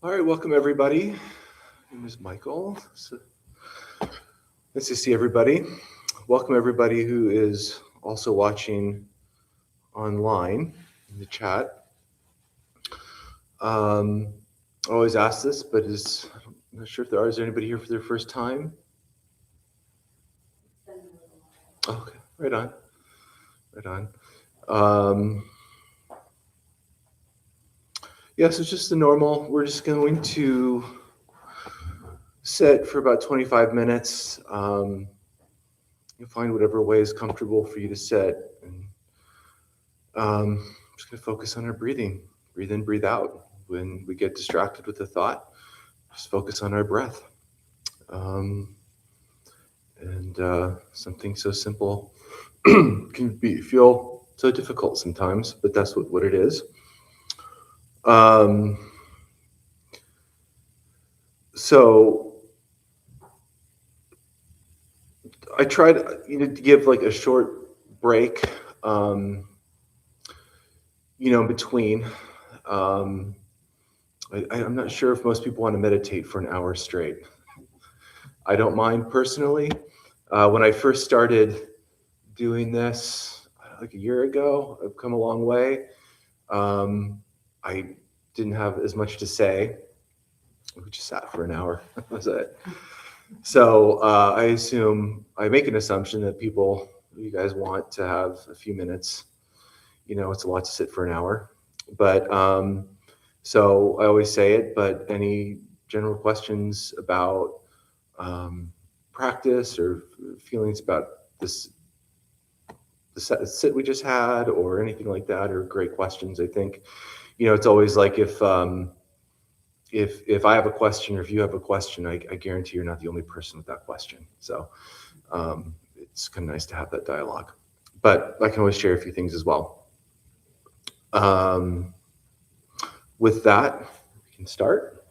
All right, welcome everybody. My name is Michael. Nice to see everybody. Welcome everybody who is also watching online in the chat. I always ask this, but I'm not sure if is there anybody here for their first time? Okay, right on. So it's just the normal. We're just going to sit for about 25 minutes. You find whatever way is comfortable for you to sit. And I'm just going to focus on our breathing. Breathe in, breathe out. When we get distracted with a thought, just focus on our breath. Something so simple can feel so difficult sometimes, but that's what it is. So I tried, to give like a short break, in between. I'm not sure if most people want to meditate for an hour straight. I don't mind personally. When I first started doing this, like a year ago, I've come a long way. I didn't have as much to say. We just sat for an hour. That was it. So I make an assumption that you guys want to have a few minutes. It's a lot to sit for an hour. But so I always say it, but any general questions about practice or feelings about the sit we just had or anything like that are great questions. I think, it's always like if I have a question or if you have a question, I guarantee you're not the only person with that question. So it's kind of nice to have that dialogue. But I can always share a few things as well. With that, we can start.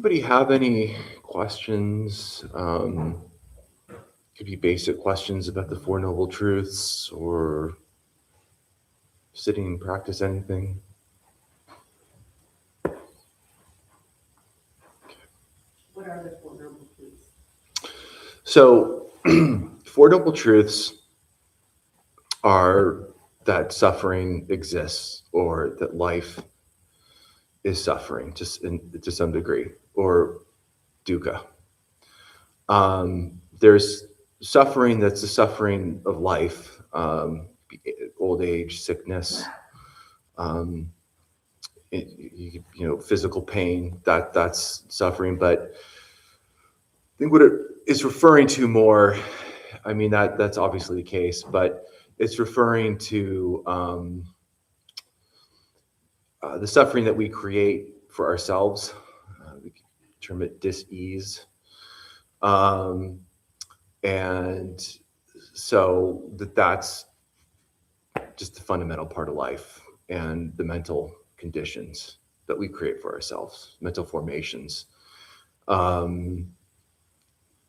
Anybody have any questions? Could be basic questions about the Four Noble Truths or sitting and practice anything. What are the Four Noble Truths? So, Four Noble Truths are that suffering exists, or that life is suffering, just to some degree, or dukkha. There's suffering that's the suffering of life, old age, sickness, physical pain. That's suffering. But I think what it is referring to more, I mean that's obviously the case, but it's referring to the suffering that we create for ourselves. We can term it dis-ease. And so that's just the fundamental part of life, and the mental conditions that we create for ourselves, mental formations. And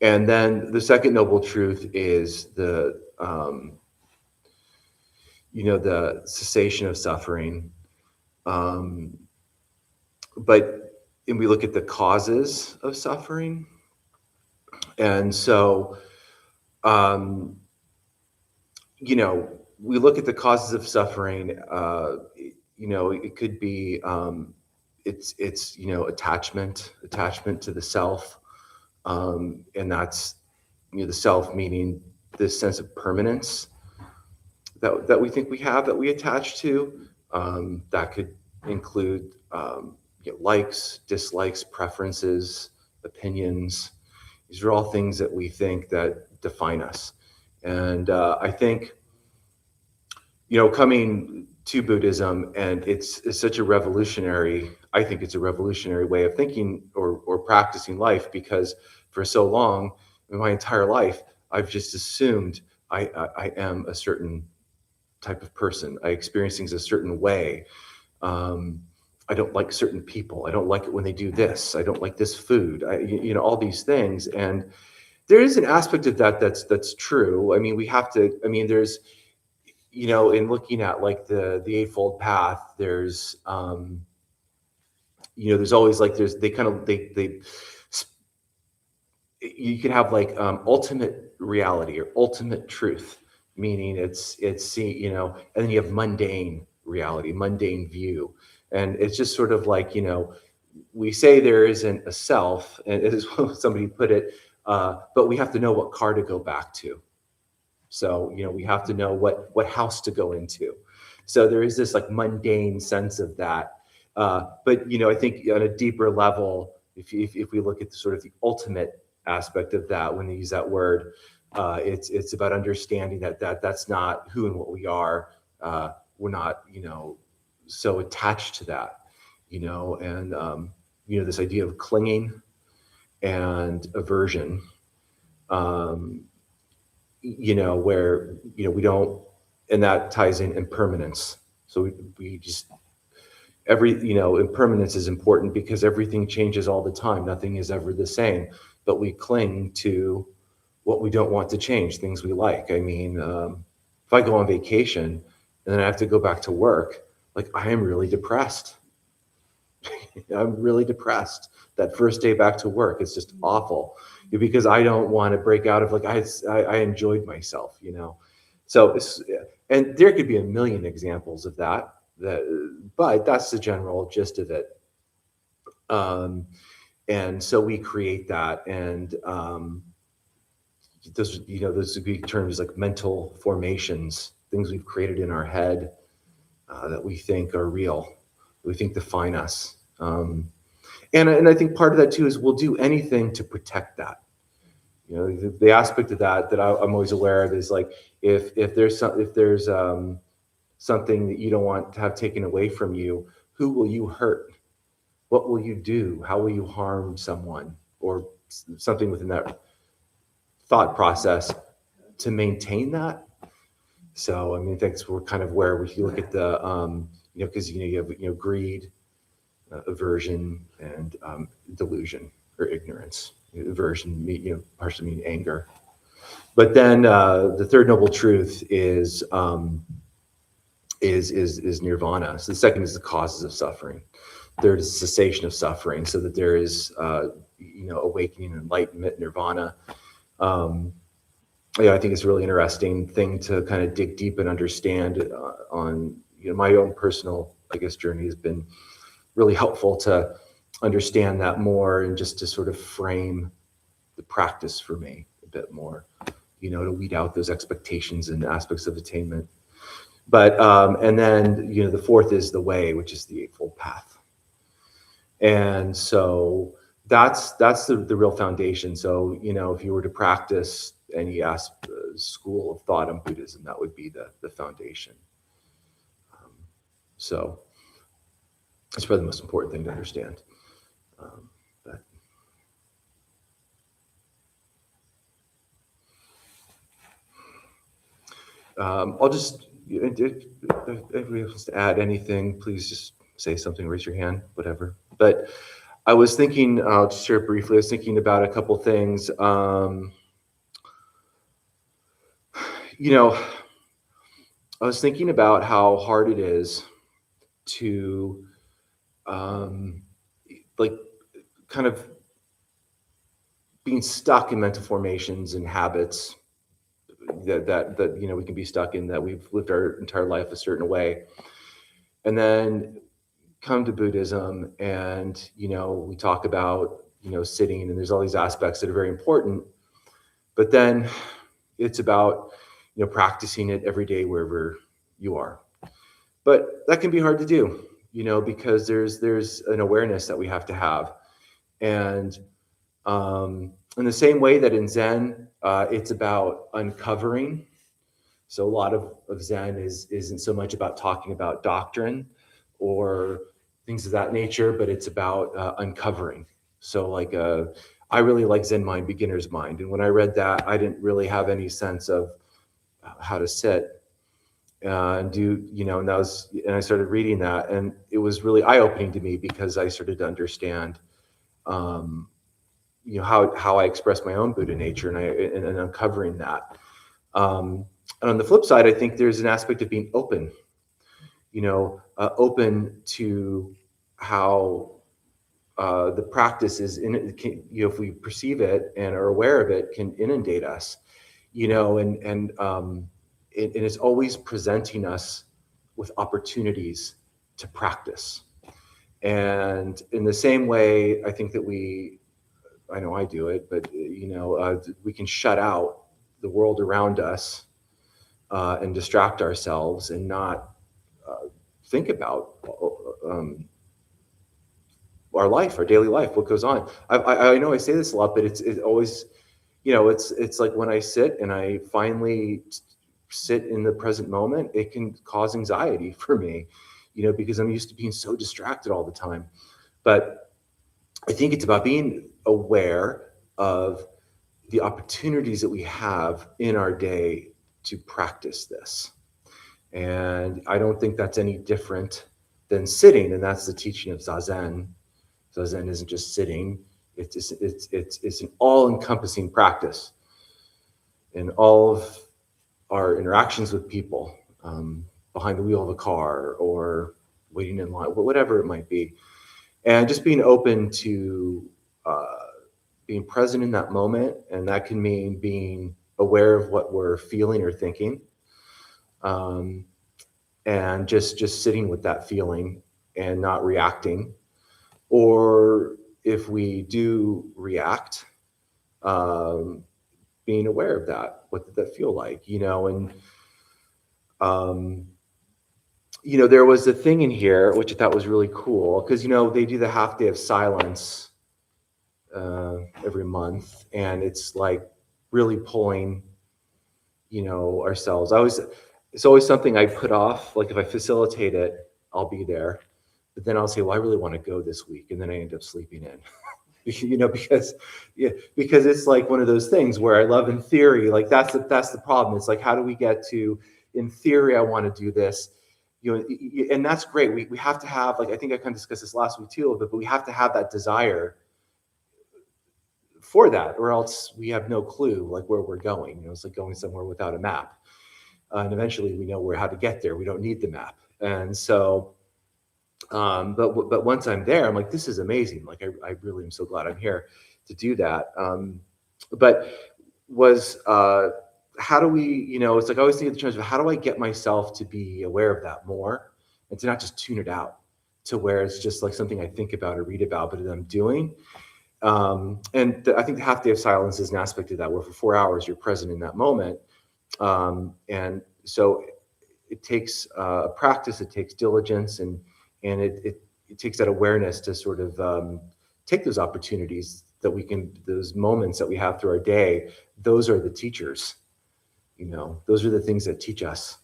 then the second noble truth is the cessation of suffering. But we look at the causes of suffering. And so, we look at the causes of suffering. It could be it's attachment to the self, and that's the self meaning this sense of permanence that we think we have, that we attach to. That could include likes, dislikes, preferences, opinions. These are all things that we think that define us. And I think, coming to Buddhism, and it's such a revolutionary, I think it's a revolutionary way of thinking or practicing life, because for so long, in my entire life, I've just assumed I am a certain type of person. I experience things a certain way. I don't like certain people. I don't like it when they do this. I don't like this food. All these things. And there is an aspect of that that's true. I mean, we have to. I mean, there's, in looking at like the Eightfold Path, there's, there's always like you can have like ultimate reality or ultimate truth, meaning it's and then you have mundane reality, mundane view. And it's just sort of like, we say there isn't a self, and as somebody put it, but we have to know what car to go back to. So, we have to know what house to go into. So there is this like mundane sense of that. But, I think on a deeper level, if we look at the sort of the ultimate aspect of that, when they use that word, it's about understanding that's not who and what we are. We're not, so attached to that, and, this idea of clinging and aversion, where, we don't, and that ties in impermanence. So we just, impermanence is important because everything changes all the time. Nothing is ever the same, but we cling to what we don't want to change, things we like. I mean, if I go on vacation and then I have to go back to work, like I am really depressed. I'm really depressed. That first day back to work, it's just awful, because I don't want to break out of like, I enjoyed myself, So and there could be a million examples of that, but that's the general gist of it. And so we create that, and those would be terms like mental formations, things we've created in our head that we think are real, we think define us. And I think part of that too is we'll do anything to protect that. The aspect of that I'm always aware of is like, if there's something that you don't want to have taken away from you, who will you hurt? What will you do? How will you harm someone, or something within that thought process to maintain that? So I mean, that's we're kind of where if you look at the because you have greed, aversion and delusion or ignorance. Aversion, partially mean anger. But then the third noble truth is nirvana. So the second is the causes of suffering. Third is cessation of suffering, so that there is awakening, enlightenment, nirvana. I think it's a really interesting thing to kind of dig deep and understand. On my own personal, I guess, journey has been really helpful to understand that more, and just to sort of frame the practice for me a bit more, to weed out those expectations and aspects of attainment. But and then the fourth is the way, which is the Eightfold Path. And so that's the real foundation. So if you were to practice any school of thought on Buddhism, that would be the foundation. So it's probably the most important thing to understand. I'll just, if anybody wants to add anything, please just say something, raise your hand, whatever. But I was thinking, I'll just share briefly, I was thinking about a couple things. I was thinking about how hard it is to, kind of being stuck in mental formations and habits that we can be stuck in, that we've lived our entire life a certain way, and then come to Buddhism, and we talk about sitting, and there's all these aspects that are very important, but then it's about practicing it every day wherever you are. But that can be hard to do, because there's an awareness that we have to have. And in the same way that in Zen, it's about uncovering. So a lot of Zen isn't so much about talking about doctrine or things of that nature, but it's about uncovering. So I really like Zen mind, beginner's mind. And when I read that, I didn't really have any sense of how to sit and do, and I started reading that, and it was really eye-opening to me, because I started to understand how I express my own Buddha nature, and uncovering that. And on the flip side, I think there's an aspect of being open, open to how the practice is if we perceive it and are aware of it, can inundate us, and it's always presenting us with opportunities to practice. And in the same way, I think that I know I do it, but we can shut out the world around us and distract ourselves, and not think about our life, our daily life, what goes on. I know I say this a lot, but it's always, it's like when I sit and I finally sit in the present moment, it can cause anxiety for me, because I'm used to being so distracted all the time. But I think it's about being aware of the opportunities that we have in our day to practice this. And I don't think that's any different than sitting, and that's the teaching of zazen. Zazen isn't just sitting; it's an all-encompassing practice in all of our interactions with people, behind the wheel of a car or waiting in line, whatever it might be, and just being open to being present in that moment. And that can mean being aware of what we're feeling or thinking, and just sitting with that feeling and not reacting. Or if we do react, being aware of that. What did that feel like? And there was a thing in here which I thought was really cool, because they do the half day of silence every month, and it's like really pulling ourselves. It's always something I put off. Like if I facilitate it, I'll be there, but then I'll say, well, I really want to go this week, and then I end up sleeping in. Because it's like one of those things where I love in theory, like that's the problem. It's like, how do we get to, in theory, I want to do this, and that's great. We have to have, like, I think I kind of discussed this last week too a little bit, but we have to have that desire for that, or else we have no clue like where we're going. It's like going somewhere without a map. And eventually we know how to get there. We don't need the map. And so, but once I'm there, I'm like, this is amazing. Like, I really am so glad I'm here to do that. But how do we, it's like I always think in terms of how do I get myself to be aware of that more and to not just tune it out to where it's just like something I think about or read about, but that I'm doing. I think the half day of silence is an aspect of that, where for 4 hours you're present in that moment. And so it takes practice, it takes diligence, and it takes that awareness to sort of take those opportunities those moments that we have through our day. Those are the teachers, those are the things that teach us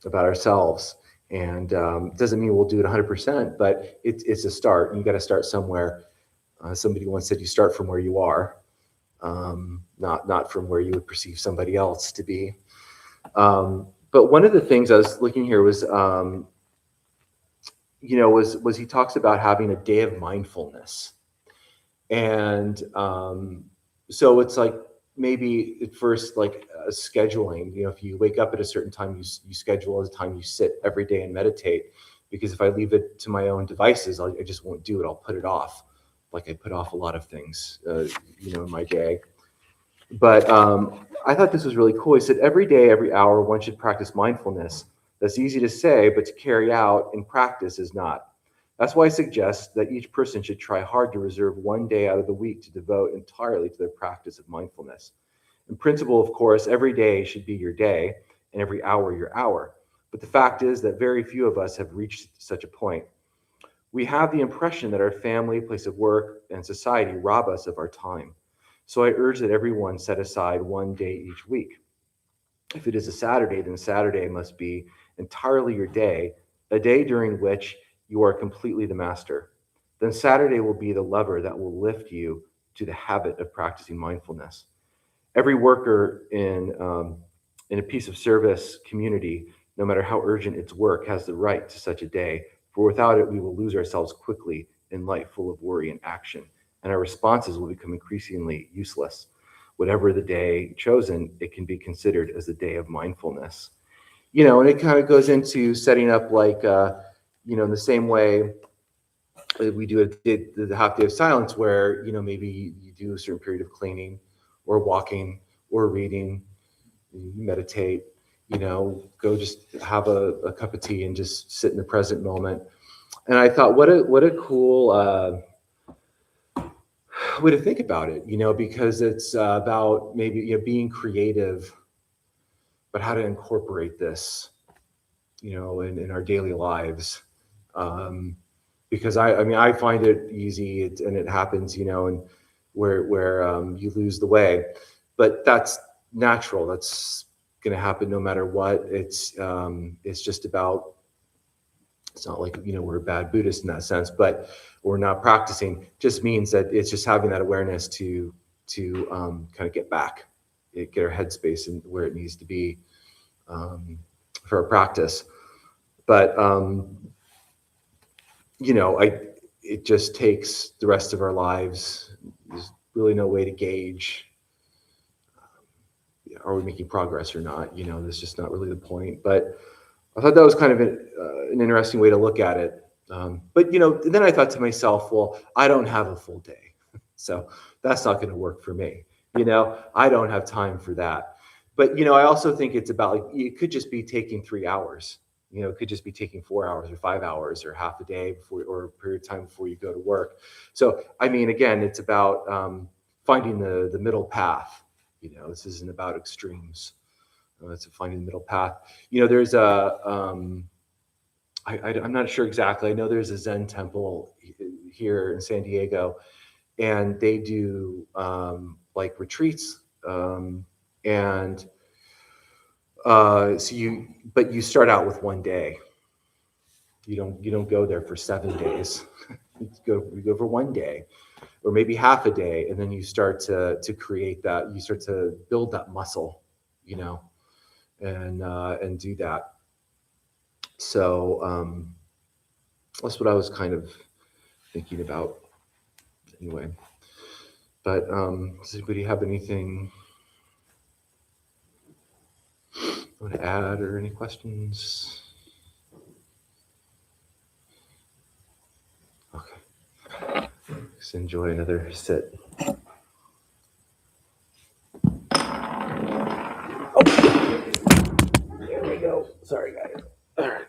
about ourselves. And it doesn't mean we'll do it 100%, but it's a start. You got to start somewhere. Somebody once said you start from where you are, not from where you would perceive somebody else to be. But one of the things I was looking here was, he talks about having a day of mindfulness. And so it's like maybe at first like scheduling, if you wake up at a certain time, you schedule a time you sit every day and meditate. Because if I leave it to my own devices, I just won't do it. I'll put it off. Like I put off a lot of things, in my day. But I thought this was really cool. He said, every day, every hour, one should practice mindfulness. That's easy to say, but to carry out in practice is not. That's why I suggest that each person should try hard to reserve one day out of the week to devote entirely to their practice of mindfulness. In principle, of course, every day should be your day and every hour your hour. But the fact is that very few of us have reached such a point. We have the impression that our family, place of work, and society rob us of our time. So I urge that everyone set aside one day each week. If it is a Saturday, then Saturday must be entirely your day, a day during which you are completely the master. Then Saturday will be the lever that will lift you to the habit of practicing mindfulness. Every worker in a piece of service community, no matter how urgent its work, has the right to such a day, for without it, we will lose ourselves quickly in life full of worry and action, and our responses will become increasingly useless. Whatever the day chosen, it can be considered as the day of mindfulness. And it kind of goes into setting up like, in the same way we do the half day of silence, where, maybe you do a certain period of cleaning or walking or reading, you meditate, go just have a cup of tea and just sit in the present moment. And I thought, what a cool way to think about it, because it's about maybe being creative, but how to incorporate this, in our daily lives. Because I find it easy, and it happens, and where you lose the way, but that's natural. That's going to happen no matter what. It's just about. It's not like we're a bad Buddhist in that sense, but we're not practicing. Just means that it's just having that awareness to kind of get back, get our headspace and where it needs to be for our practice. But it just takes the rest of our lives. There's really no way to gauge, are we making progress or not? That's just not really the point. But I thought that was kind of an interesting way to look at it. But then I thought to myself, well, I don't have a full day, so that's not going to work for me. I don't have time for that. But I also think it's about, like, it could just be taking 3 hours. It could just be taking 4 hours or 5 hours or half a day before, or a period of time before you go to work. So, again, it's about finding the middle path. This isn't about extremes. It's finding the middle path. There's I'm not sure exactly. I know there's a Zen temple here in San Diego, and they do like retreats, and but you start out with one day. You don't go there for 7 days. You go for one day, or maybe half a day, and then you start to create that. You start to build that muscle, and do that. So that's what I was kind of thinking about anyway. But does anybody have anything you want to add or any questions? Okay. Let's enjoy another sit. There we go. Sorry, guys. All right.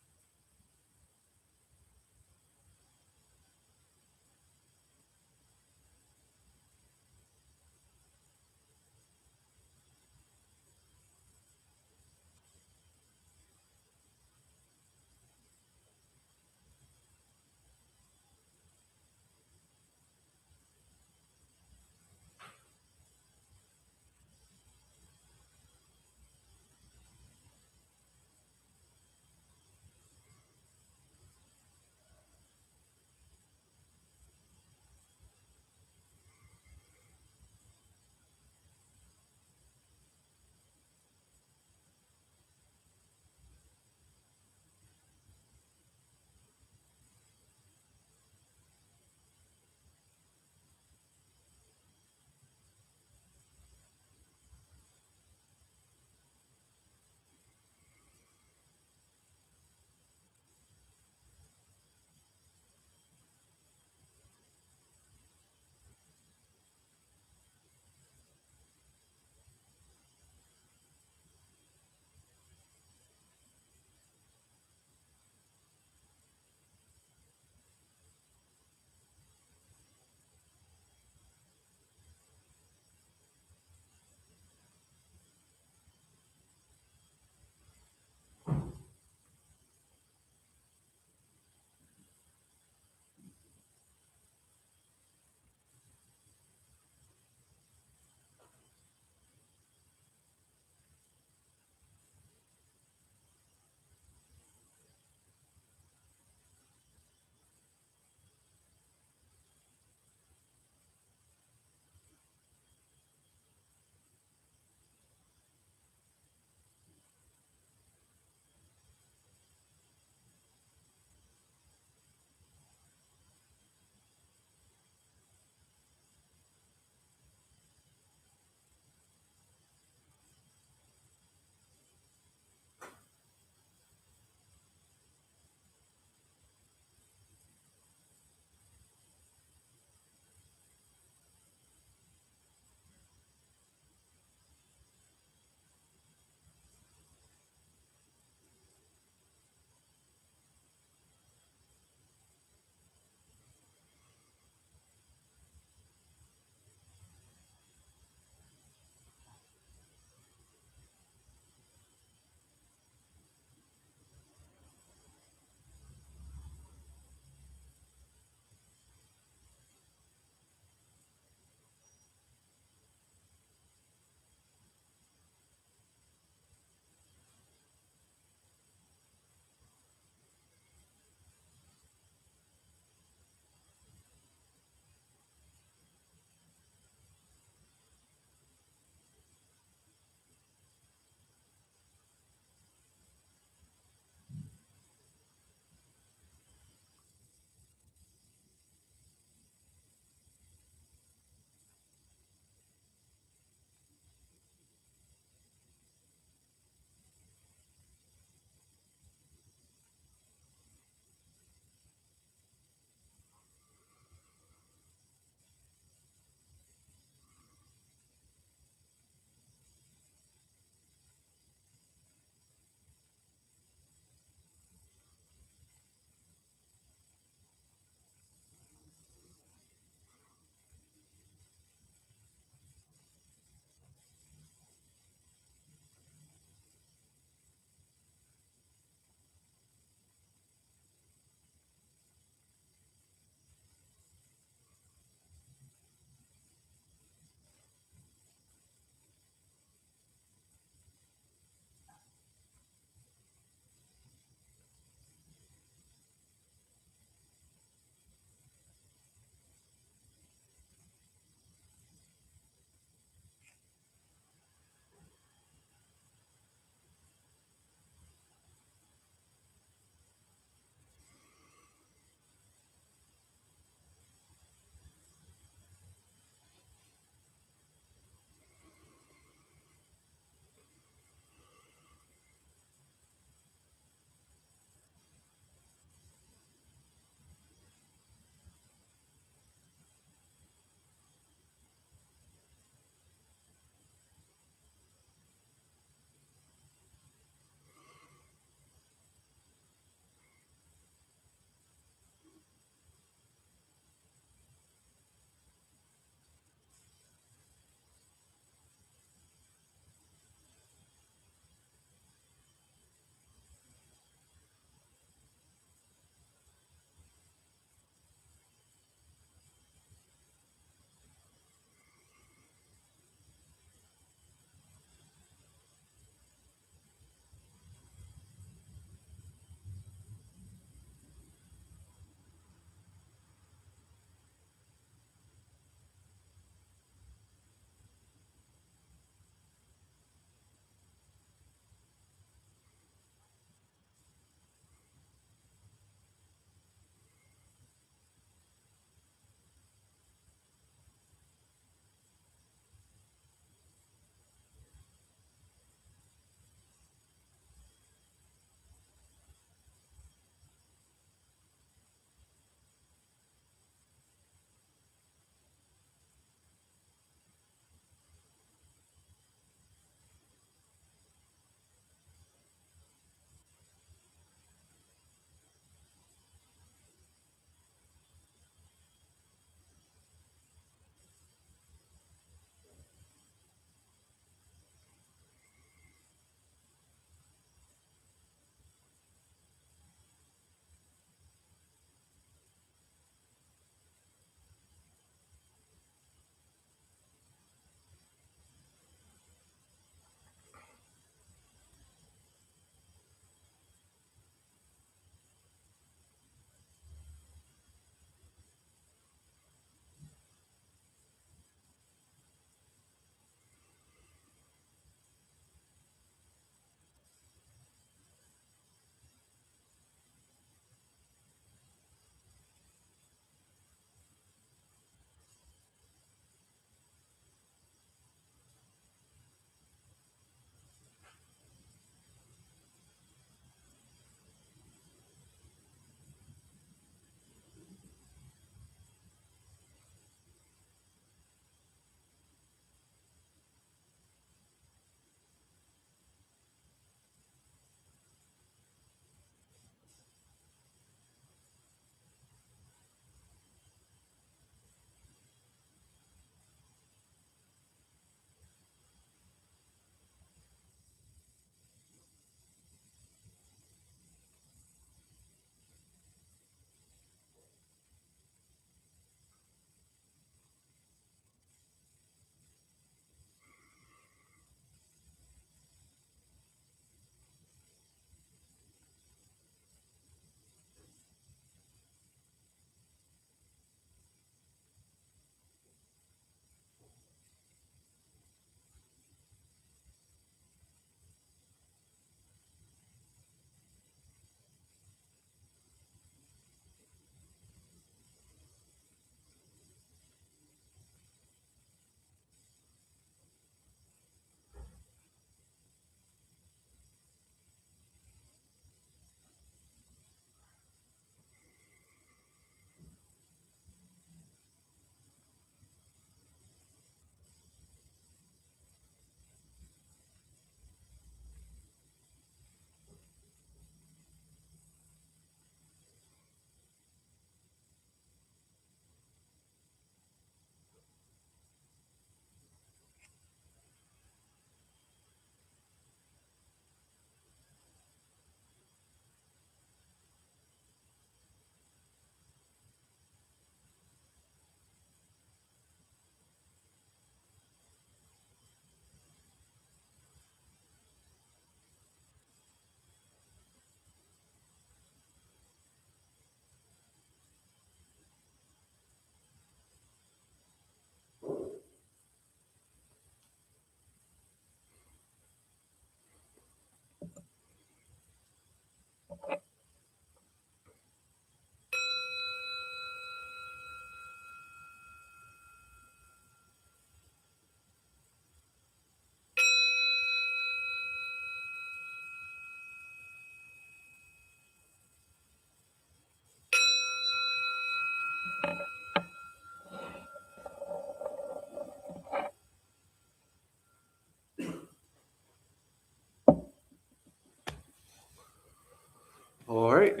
All right.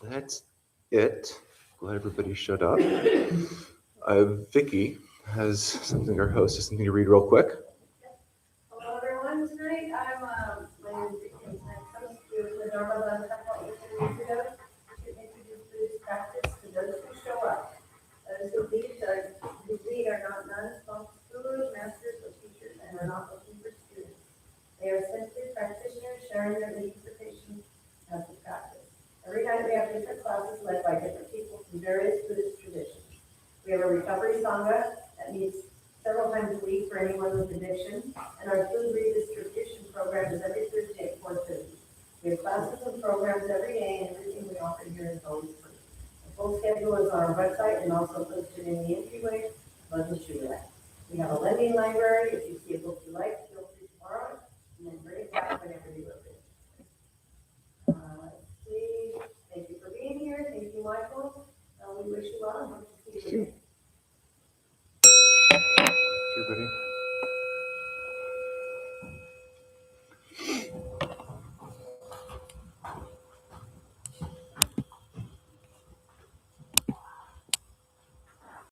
That's it. Glad everybody showed up. Vicky has something, our host has something to read real quick. Hello everyone, tonight my name is Vicky and I come to you with our Ramadan couple of weeks ago to introduce Buddhist practice to those who show up. Those who lead are not nuns, monks, gurus, masters, or teachers, and are not looking for students. They are simply practitioners sharing their interpretation of the practice. Every night we have different classes led by different people from various Buddhist traditions. We have a recovery sangha that meets several times a week for anyone with addiction, and our food redistribution program is every Thursday at 4:30. We have classes and programs every day, and everything we offer here is always free. The full schedule is on our website and also posted in the entryway above the shoe rack. We have a lending library. If you see a book you like, feel free to borrow it, and then bring it back whenever you are ready. Let's see. Thank you for being here. Thank you, Michael. We wish you well and hope to see you again. Everybody.